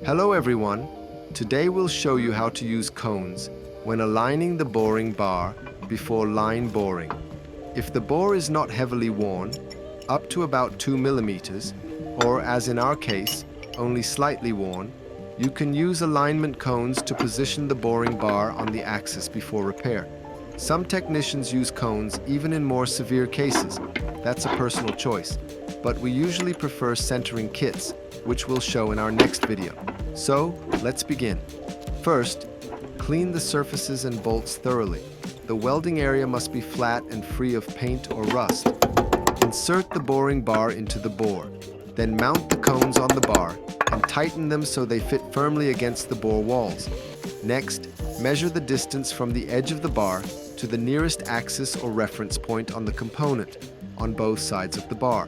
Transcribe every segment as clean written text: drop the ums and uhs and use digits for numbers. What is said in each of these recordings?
Hello everyone. Today we'll show you how to use cones when aligning the boring bar before line boring. If the bore is not heavily worn, up to about 2 millimeters, or as in our case, only slightly worn, you can use alignment cones to position the boring bar on the axis before repair. Some technicians use cones even in more severe cases. That's a personal choice, but we usually prefer centering kits, which we'll show in our next video. So, let's begin. First, clean the surfaces and bolts thoroughly. The welding area must be flat and free of paint or rust. Insert the boring bar into the bore. Then mount the cones on the bar and tighten them so they fit firmly against the bore walls. Next, measure the distance from the edge of the bar to the nearest axis or reference point on the component on both sides of the bar.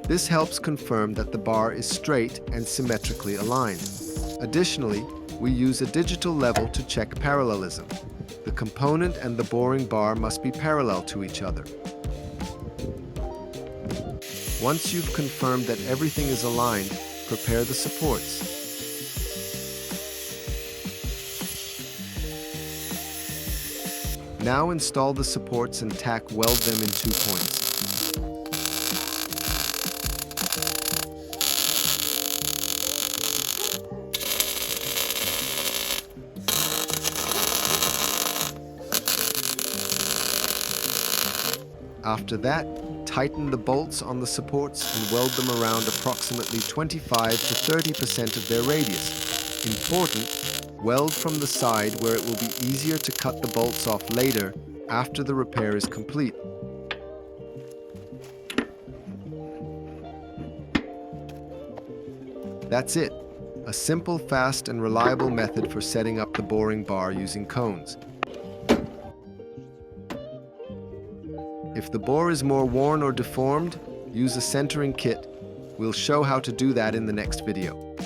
This helps confirm that the bar is straight and symmetrically aligned. Additionally, we use a digital level to check parallelism. The component and the boring bar must be parallel to each other. Once you've confirmed that everything is aligned, prepare the supports. Now install the supports and tack weld them in 2 points. After that, tighten the bolts on the supports and weld them around approximately 25 to 30% of their radius. Important, weld from the side where it will be easier to cut the bolts off later after the repair is complete. That's it. A simple, fast, and reliable method for setting up the boring bar using cones. If the bore is more worn or deformed, use a centering kit. We'll show how to do that in the next video.